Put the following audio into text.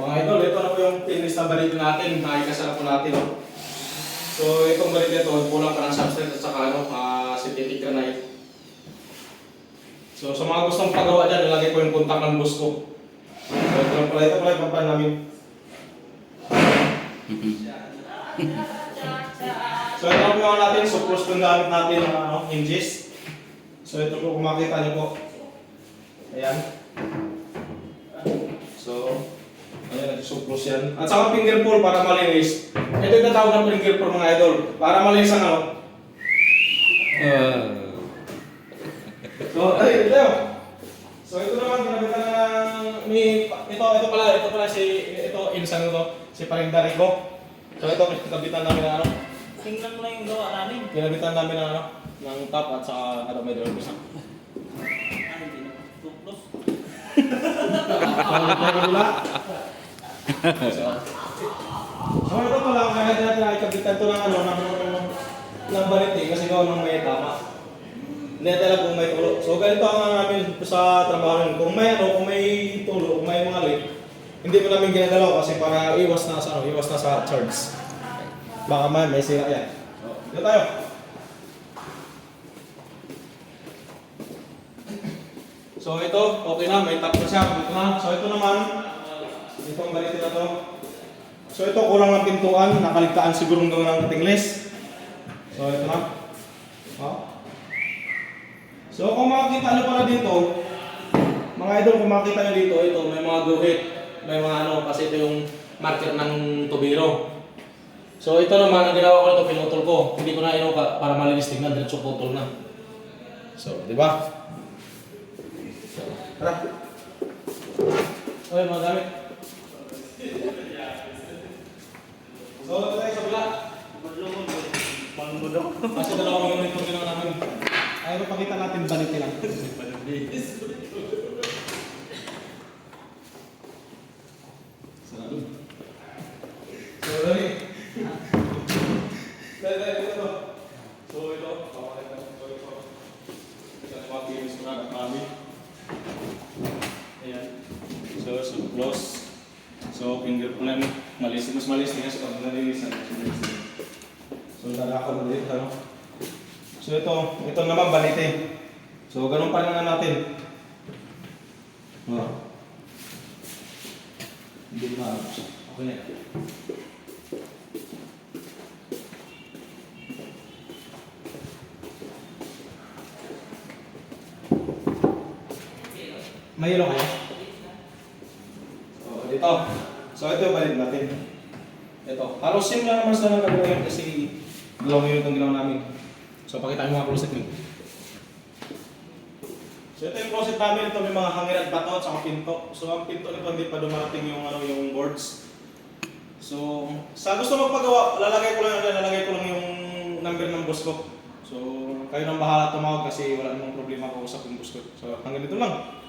Mga idol, ito na po yung finish na balit natin. Nakikasara po natin. No? So, itong balit ito, kulang pa ng substrate at saka synthetic granite. So, sa mga gustong pagawa dyan, nilagay ko yung contact ng boss ko. So, ito pala yung pampan namin. So, ito na po yung natin. So, close po yung gamit natin ng hinges. So, ito po kung makita nyo po. Ayan. So, ayan, nag-suplos yan. At saka finger pull para malinis. Ito yung natawag ng finger pull mga idol. Para malinis ang ano. So, ay, ito. So, ito naman, ginabitan ng ito pala insan ito, si Paring Rico. So, ito, ginabitan namin ng ano. Tingnan mo lang yung gawa namin. Ginabitan namin ng ano, ng top at saka may door bisa. Hindi na tuplos. So, ito pala, kaya natin nakikabitan ito ng ano, ng balit kasi gawa ng may tama. Hindi natin alam kung may tulo. So, ganito ang namin sa trabaho nun. Kung may tulo, kung may mga leak, hindi mo namin ginagalaw kasi para iwas na sa charge. Baka may sira yan. So, dito tayo. So, ito, okay na, may tap na siya. Ito na. So, ito naman, ito ang balitin na to. So, ito kulang ng pintuan, nakaligtaan siguro ng ng tingles. So, ito na. So, kung makikita nyo pala dito, mga idol, kung makikita nyo dito, ito, may mga guhit. May mga ano, kasi ito yung marker ng tubiro. So, ito naman, ang ginawa ko na ito, pinutol ko. Hindi ko na inuka para malinis tingnan, diretso putol na. So, di ba? So, tara. Okay, mga gamit. So, ito tayo sa bila. Kasi dalawang unit po ginawa namin. Ay, pakita natin banit lang. So, dali. Ito. So, ito. Ito ang mga games ko na namin. Ayan. So, close. So, finger ko lang. Mas malis nga sa pag-nalinisan. So, lalakad na dito. So, ito naman balite. So, ganun pa rin natin. Hindi na. Okay na. May yelo kaya? So, dito. So, ito yung balit natin. Ito. Halos same lang naman sa nagagawin kasi dalawang yun itong ginawa namin. So, pakita yung mga closet mo. So, ito yung closet namin. Ito may mga hangin at bato at saka pinto. So, ang pinto nito hindi pa dumarating yung boards. So, sa gusto magpagawa, lalagay ko lang yung number ng boss ko. So, kayo nang bahala tumawag kasi wala namang problema ko sa boss ko. So, hanggang dito lang.